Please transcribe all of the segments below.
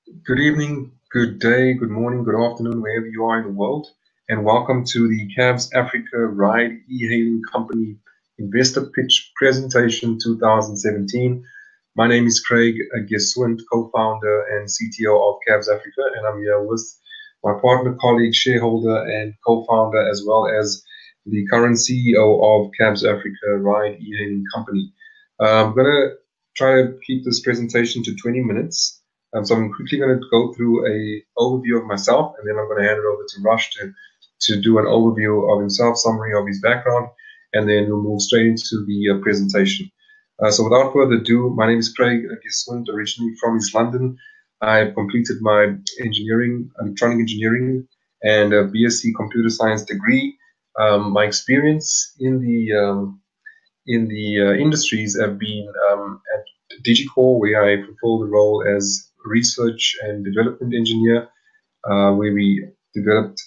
Good evening, good day, good morning, good afternoon, wherever you are in the world, and welcome to the CabsAfrica Ride eHailing Company Investor Pitch Presentation 2017. My name is Craig Geswind, co-founder and CTO of CabsAfrica, and I'm here with my partner, colleague, shareholder, and co-founder, as well as the current CEO of CabsAfrica Ride eHailing Company. I'm going to try to keep this presentation to 20 minutes. So I'm quickly going to go through an overview of myself, and then I'm going to hand it over to Rush to do an overview of himself, summary of his background, and then we'll move straight into the presentation. So without further ado, my name is Craig Geswind, originally from East London. I've completed my electronic engineering, and a BSc computer science degree. My experience in the industries have been at Digicore, where I fulfilled the role as research and development engineer, where we developed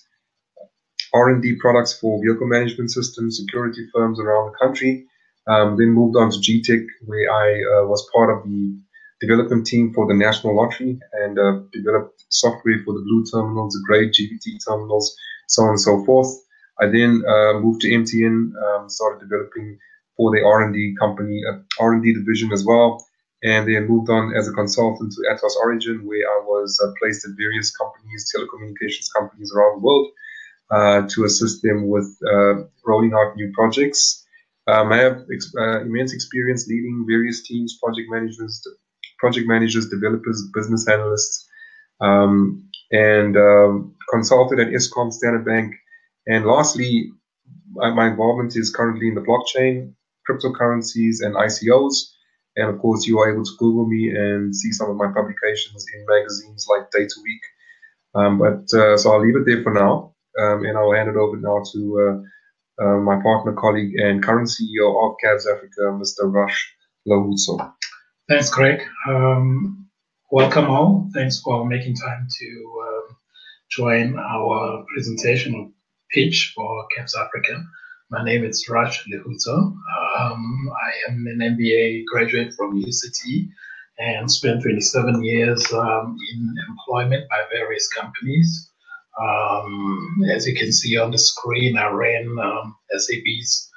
R&D products for vehicle management systems, security firms around the country. Then moved on to GTech, where I was part of the development team for the National Lottery and developed software for the blue terminals, the grey GBT terminals, so on and so forth. I then moved to MTN, started developing for the R&D company, R&D division as well, and then moved on as a consultant to Atlas Origin, where I was placed at various companies, telecommunications companies around the world, to assist them with rolling out new projects. I have immense experience leading various teams, project managers, developers, business analysts, and consulted at Eskom, Standard Bank. And lastly, my involvement is currently in the blockchain, cryptocurrencies, and ICOs. And of course, you are able to Google me and see some of my publications in magazines like Data Week. So I'll leave it there for now, and I'll hand it over now to my partner, colleague, and current CEO of CabsAfrica, Mr. Rush Lahutso. Thanks, Craig. Welcome all. Thanks for making time to join our presentation or pitch for CabsAfrica. My name is Rush Lahutso. I am an MBA graduate from UCT and spent 27 years in employment by various companies. As you can see on the screen, I ran SAB's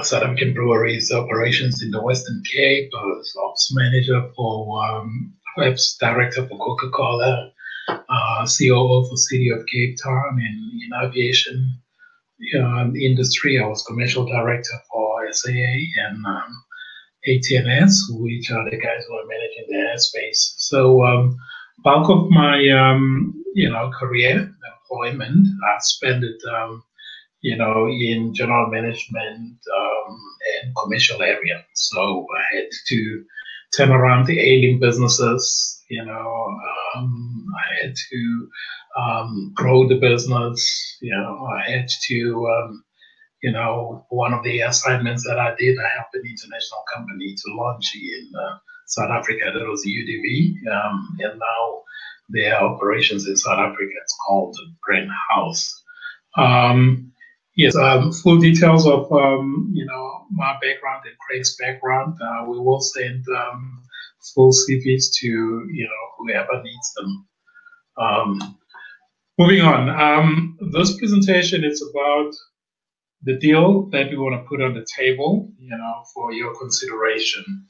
South African Breweries operations in the Western Cape. I was ops manager for ops director for Coca-Cola, COO for City of Cape Town. In aviation industry, I was commercial director for SAA and ATNS, which are the guys who are managing the airspace. So bulk of my career employment, I spent it in general management and commercial area. So I had to turn around the ailing businesses. I had to grow the business. I had to one of the assignments that I did, I helped an international company to launch in South Africa. That was UDV, and now their operations in South Africa, it's called Brand House. Yes, full details of my background and Craig's background. We will send full CVs to whoever needs them. Moving on, this presentation is about the deal that we want to put on the table, for your consideration.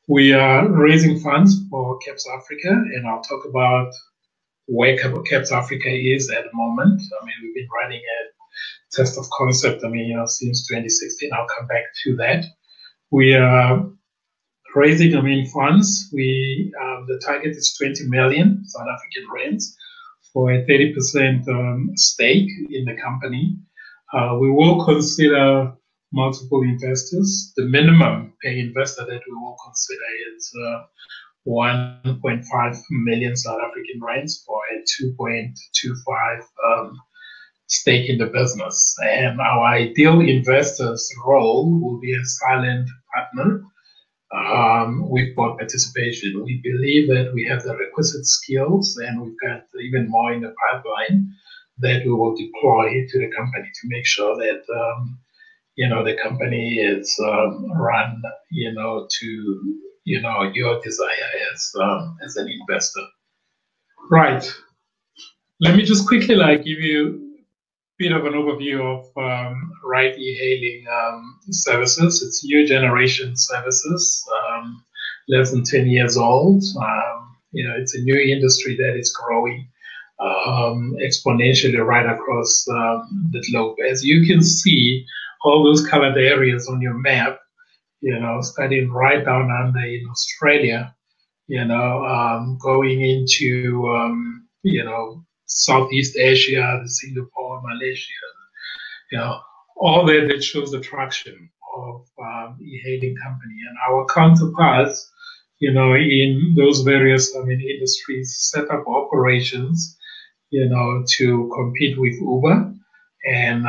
We are raising funds for CabsAfrica, and I'll talk about where CabsAfrica is at the moment. I mean, we've been running a test of concept, since 2016. I'll come back to that. We are raising, funds. The target is 20 million South African rands for a 30% stake in the company. We will consider multiple investors. The minimum pay investor that we will consider is 1.5 million South African rands for a 2.25 stake in the business. And our ideal investor's role will be a silent partner with board participation. We believe that we have the requisite skills, and we've got even more in the pipeline that we will deploy to the company to make sure that the company is run to your desire as an investor. Right. Let me just quickly give you a bit of an overview of Ride eHailing services. It's new generation services, less than 10 years old. It's a new industry that is growing exponentially right across the globe. As you can see, all those colored areas on your map, starting right down under in Australia, going into, Southeast Asia, Singapore, Malaysia, all that shows the traction of e-hailing company. And our counterparts, in those various, industries set up operations, to compete with Uber. And,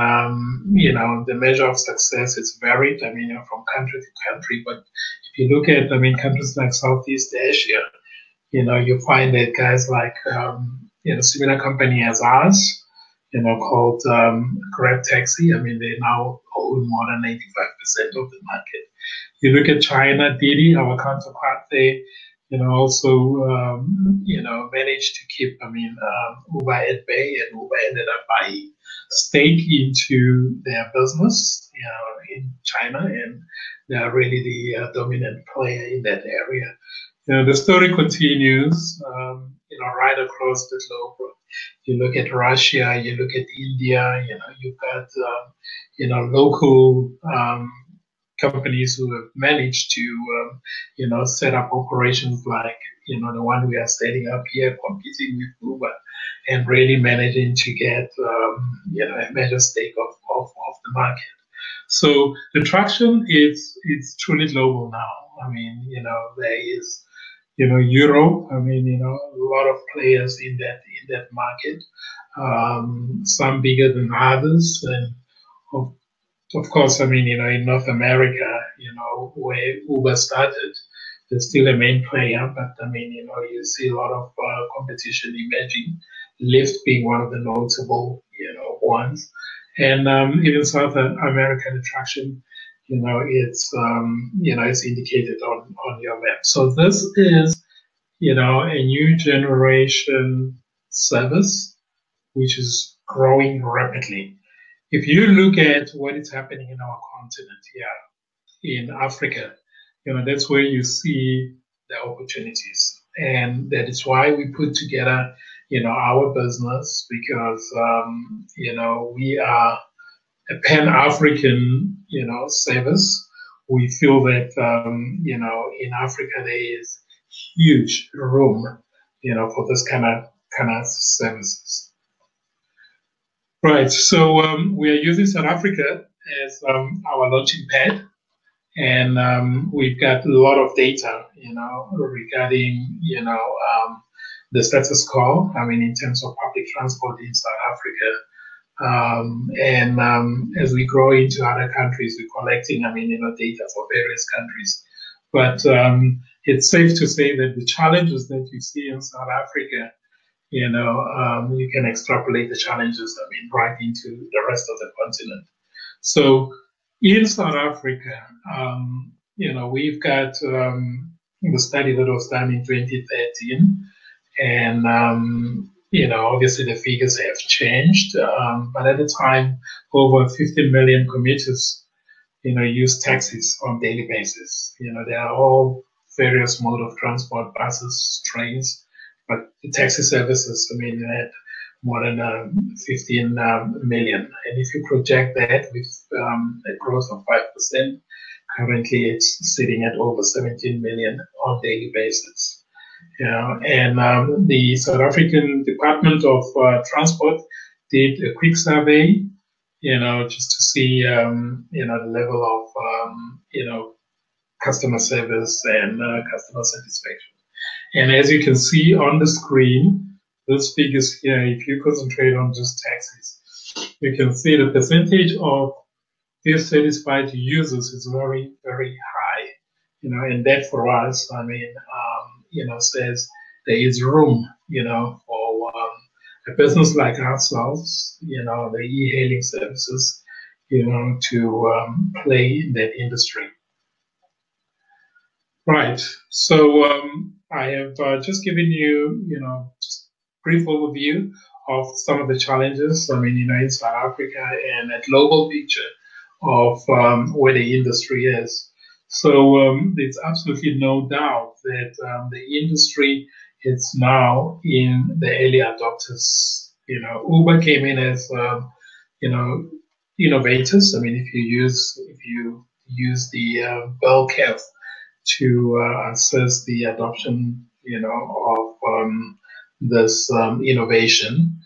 the measure of success is varied, from country to country. But if you look at, countries like Southeast Asia, you find that guys like, similar company as ours, called Grab Taxi. They now own more than 85% of the market. You look at China, Didi, our counterpart, they, also, managed to keep, Uber at bay, and Uber ended up buying stake into their business, in China, and they are really the dominant player in that area. The story continues, right across the globe. You look at Russia, you look at India, you've got, local companies who have managed to, set up operations like, the one we are setting up here, competing with Uber, and really managing to get, a major stake of the market. So the traction is truly global now. There is, Europe. A lot of players in that market. Some bigger than others, and of course, in North America, where Uber started, there's still a main player, but you see a lot of competition emerging. Lyft being one of the notable, ones, and even South America, the traction, it's indicated on your map. So this is, a new generation service which is growing rapidly. If you look at what is happening in our continent here in Africa, that's where you see the opportunities. And that is why we put together, our business, because, we are a Pan-African, service. We feel that, in Africa there is huge room, for this kind of services. Right. So we are using South Africa as our launching pad, and we've got a lot of data, regarding, the status quo. In terms of public transport in South Africa. As we grow into other countries, we're collecting, data for various countries. But it's safe to say that the challenges that you see in South Africa, you can extrapolate the challenges, right into the rest of the continent. So in South Africa, we've got the study that was done in 2013, and obviously the figures have changed, but at the time, over 15 million commuters, use taxis on a daily basis. They are all various mode of transport, buses, trains, but the taxi services, they had more than 15 million. And if you project that with a growth of 5%, currently it's sitting at over 17 million on a daily basis. And the South African Department of Transport did a quick survey, just to see, the level of, customer service and customer satisfaction. And as you can see on the screen, those figures here, if you concentrate on just taxis, you can see the percentage of dissatisfied users is very, very high. And that for us, says there is room, for a business like ourselves, the e-hailing services, to play in that industry. Right. So I have just given you, just brief overview of some of the challenges, in South Africa and a global picture of where the industry is. So there's absolutely no doubt that the industry is now in the early adopters. Uber came in as, innovators. If you use the bell curve to assess the adoption, of this innovation.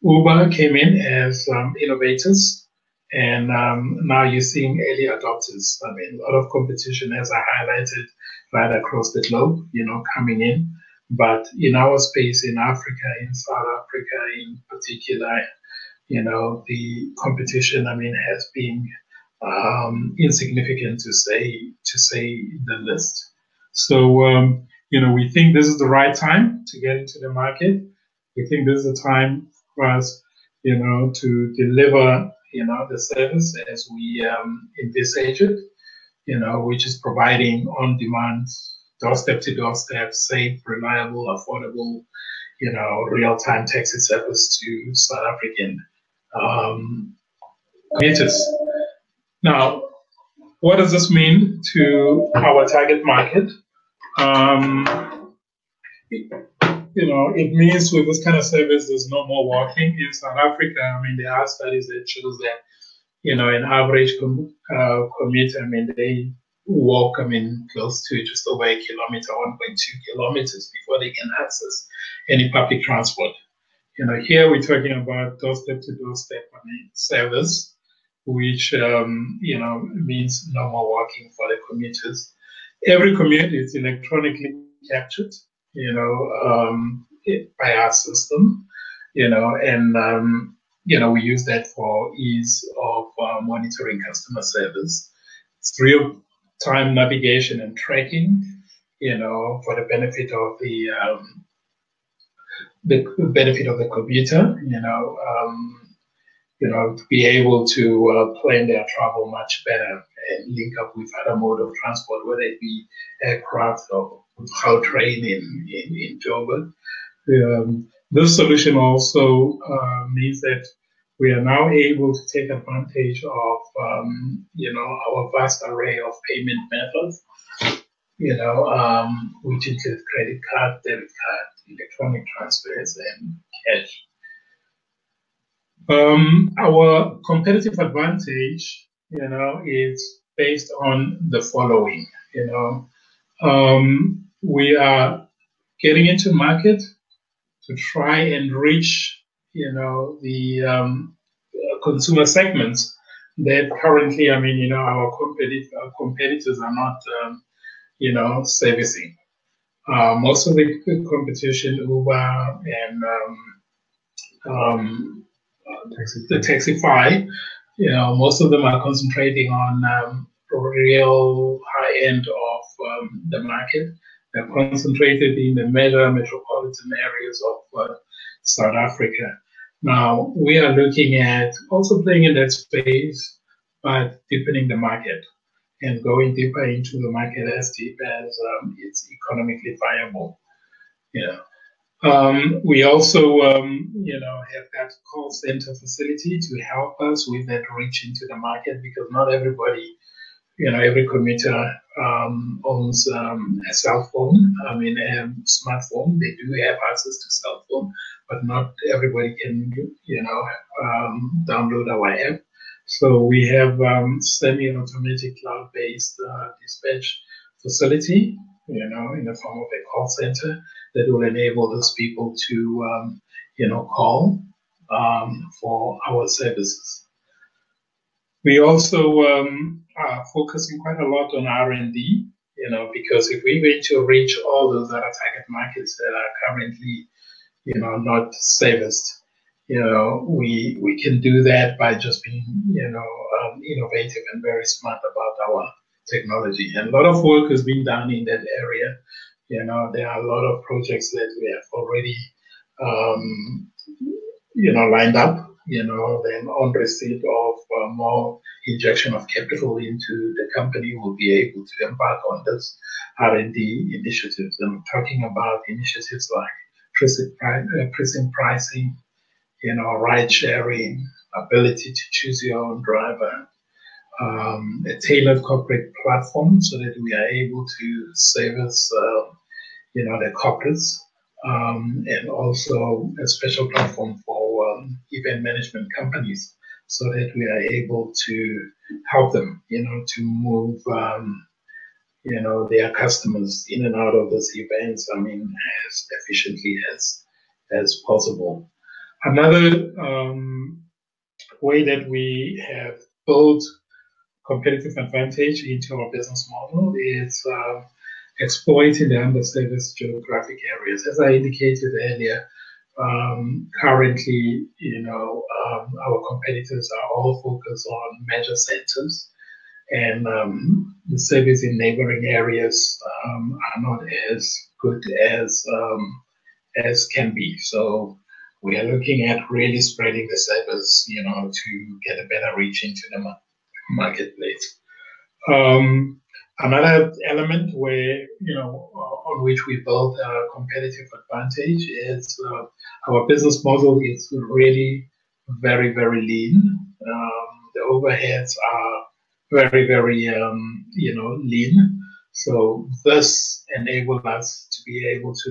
Uber came in as innovators, and now you're seeing early adopters. A lot of competition, as I highlighted, right across the globe, coming in. But in our space in Africa, in South Africa in particular, the competition, has been insignificant to say the least. So, we think this is the right time to get into the market. We think this is the time for us, to deliver, the service as we envisage it, which is providing on-demand, doorstep to doorstep, safe, reliable, affordable, real-time taxi service to South African commuters. Now, what does this mean to our target market? It means with this kind of service, there's no more walking in South Africa. There are studies that shows that, an average commuter, they walk, close to just over a kilometer, 1.2 kilometers before they can access any public transport. Here we're talking about doorstep to doorstep, service, which, means no more walking for the commuters. Every commute is electronically captured, by our system, and, we use that for ease of monitoring customer service. It's real-time navigation and tracking, for the benefit of the commuter, to be able to plan their travel much better and link up with other mode of transport, whether it be aircraft or how train in Joburg. This solution also means that we are now able to take advantage of, our vast array of payment methods, which include credit card, debit card, electronic transfers, and cash. Our competitive advantage, is based on the following. We are getting into market to try and reach, the consumer segments that currently, our competitors are not, servicing. Most of the competition, Uber and the Taxify, most of them are concentrating on real high end of the market. They're concentrated in the major metropolitan areas of South Africa. Now, we are looking at also playing in that space, but deepening the market and going deeper into the market as deep as it's economically viable. We also, have that call center facility to help us with that reach into the market, because not everybody, every commuter owns a cell phone, a smartphone. They do have access to cell phone, but not everybody can, download our app. So we have semi-automatic cloud-based dispatch facility, in the form of a call center that will enable those people to, call for our services. We also are focusing quite a lot on R&D, because if we're going to reach all those other target markets that are currently, not serviced, we can do that by just being, innovative and very smart about our technology. And a lot of work has been done in that area. There are a lot of projects that we have already, lined up, then on receipt of more injection of capital into the company, will be able to embark on this R&D initiatives. I'm talking about initiatives like precinct pricing, ride sharing, ability to choose your own driver, a tailored corporate platform so that we are able to service, the corporates, and also a special platform for event management companies so that we are able to help them, to move, their customers in and out of these events, as efficiently as possible. Another way that we have built competitive advantage into our business model is exploiting the underserviced geographic areas. As I indicated earlier, currently, our competitors are all focused on major centers, and the service in neighboring areas are not as good as can be. So we are looking at really spreading the service, to get a better reach into the marketplace. Another element where, on which we build a competitive advantage is our business model is really very, very lean. The overheads are very, very, lean. So this enables us to be able to,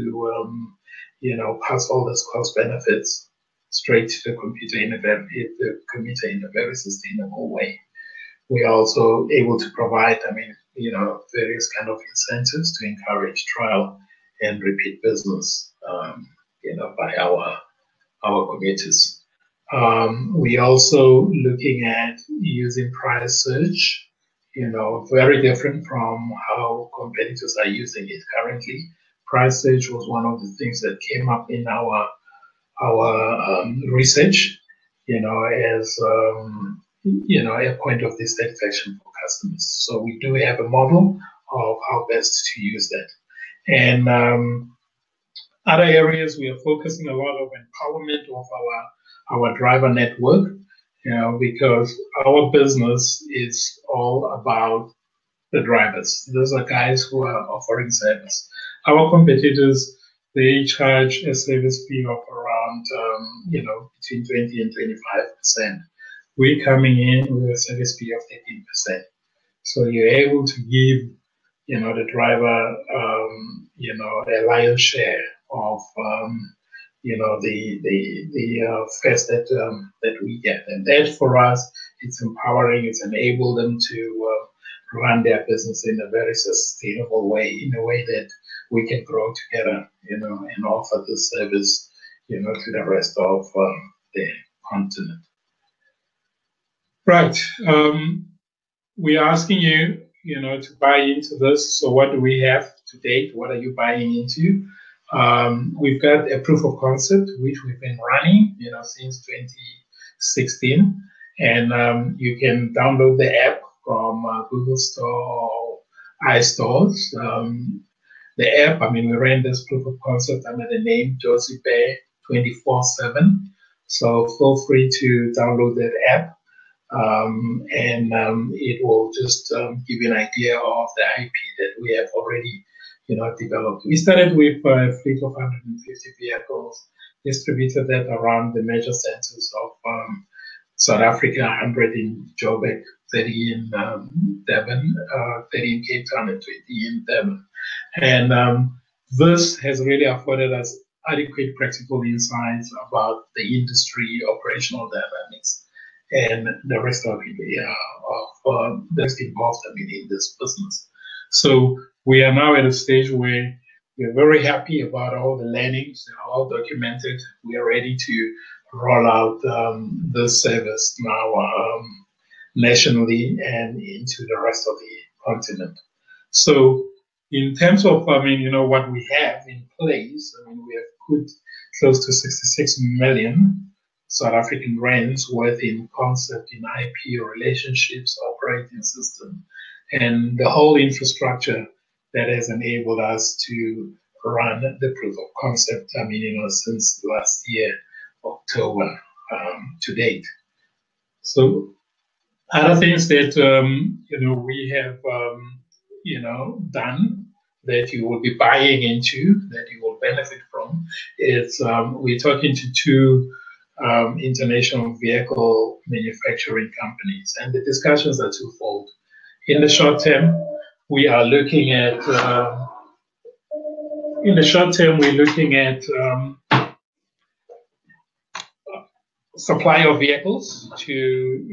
pass all those cost benefits straight to the commuter in a very sustainable way. We are also able to provide, various kind of incentives to encourage trial and repeat business, by our commuters. We also looking at using price search, very different from how competitors are using it currently. Price search was one of the things that came up in our research, as a point of dissatisfaction for customers. So we do have a model of how best to use that. And other areas, we are focusing a lot of empowerment of our driver network, because our business is all about the drivers. Those are guys who are offering service. Our competitors, they charge a service fee of around, between 20 and 25%. We're coming in with a service fee of 13%. So you're able to give, the driver, a lion's share of, the fares that we get. And that for us, it's empowering, it's enabled them to run their business in a very sustainable way, in a way that we can grow together, and offer the service, to the rest of the continent. Right. We're asking you, to buy into this. So what do we have to date? What are you buying into? We've got a proof of concept, which we've been running, since 2016. And you can download the app from Google Store or iStores. The app, we ran this proof of concept under the name JOZIBEAR 24/7. So feel free to download that app. And it will just give you an idea of the IP that we have already, developed. We started with a fleet of 150 vehicles, distributed that around the major centers of South Africa, 100 in Joburg, 30 in Durban, 30 in Cape Town, and 20 in Durban. And this has really afforded us adequate practical insights about the industry, operational dynamics, and the rest of that's involved in this business. So we are now at a stage where we're very happy about all the learnings. They're all documented. We are ready to roll out this service now nationally and into the rest of the continent. So in terms of, what we have in place, we have put close to 66 million South African rands worth in concept, in IP, relationships, operating system, and the whole infrastructure that has enabled us to run the proof of concept, since last year, October. to date. So other things that we have done that you will be buying into, that you will benefit from, is we're talking to two international vehicle manufacturing companies, and the discussions are twofold. In the short term, we are looking at supply of vehicles to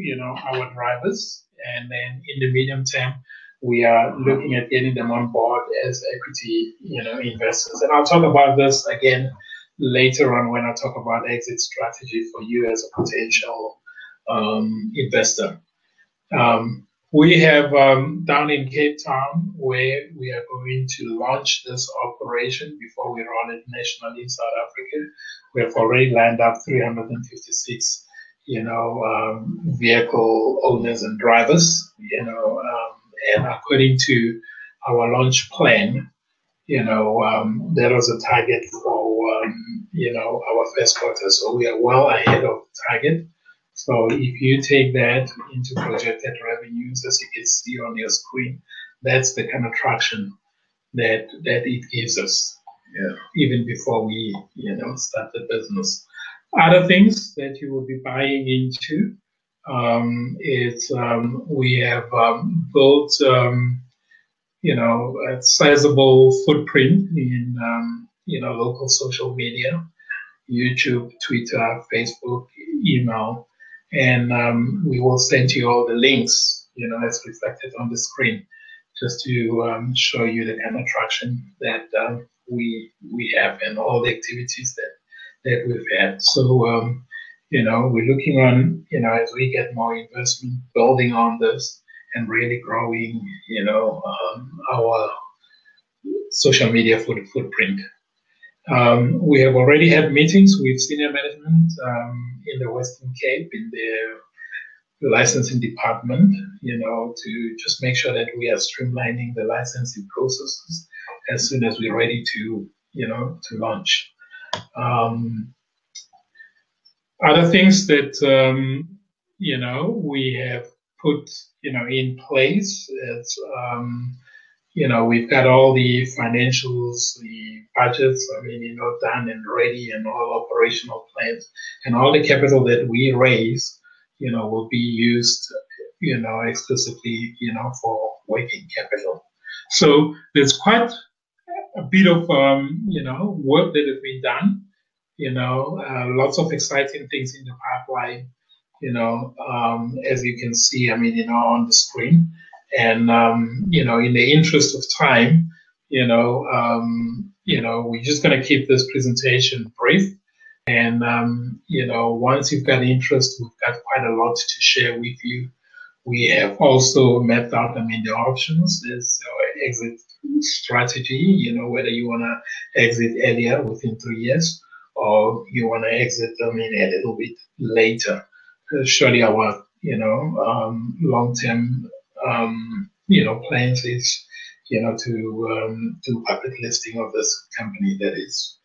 our drivers, and then in the medium term, we are looking at getting them on board as equity investors. And I'll talk about this again later on when I talk about exit strategy for you as a potential investor. We have down in Cape Town, where we are going to launch this operation before we run it nationally in South Africa. We have already lined up 356, vehicle owners and drivers, and according to our launch plan, there was a target for, our first quarter. So we are well ahead of the target. So if you take that into projected revenues, as you can see on your screen, that's the kind of traction that it gives us, even before we, start the business. Other things that you will be buying into is we have built, a sizable footprint in, local social media, YouTube, Twitter, Facebook, email. And we will send you all the links, as reflected on the screen, just to show you the kind of traction that we have and all the activities that we've had. So, we're looking on, as we get more investment, building on this and really growing, our social media footprint. We have already had meetings with senior management in the Western Cape, in the licensing department, to just make sure that we are streamlining the licensing processes as soon as we're ready to launch. Other things that, we have put, in place is, we've got all the financials, the budgets, done and ready, and all operational plans, and all the capital that we raise, will be used, exclusively, for working capital. So there's quite a bit of, work that has been done, lots of exciting things in the pipeline, as you can see, on the screen. And, in the interest of time, we're just going to keep this presentation brief. And, once you've got interest, we've got quite a lot to share with you. We have also mapped out, the options. There's our exit strategy, whether you want to exit earlier within 3 years, or you want to exit, a little bit later. Surely our, long-term, plans is, to do public listing of this company. That is,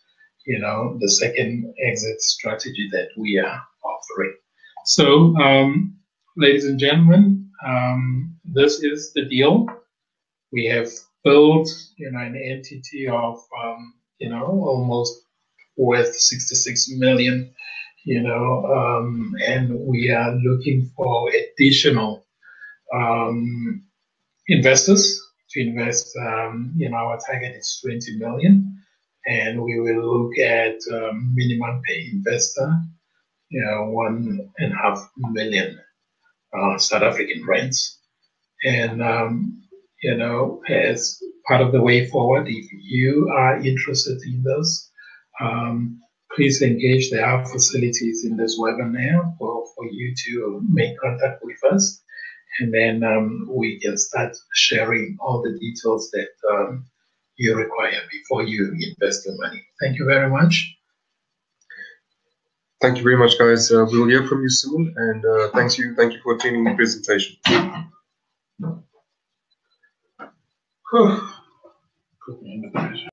the second exit strategy that we are offering. So, ladies and gentlemen, this is the deal. We have built, an entity of, almost worth 66 million, and we are looking for additional investors to invest. Our target is 20 million, and we will look at minimum pay investor, 1.5 million South African rands. And, as part of the way forward, if you are interested in this, please engage. There are facilities in this webinar for you to make contact with us, and then we can start sharing all the details that you require before you invest your money. Thank you very much. Thank you very much, guys. We'll hear from you soon, and thank you for attending the presentation.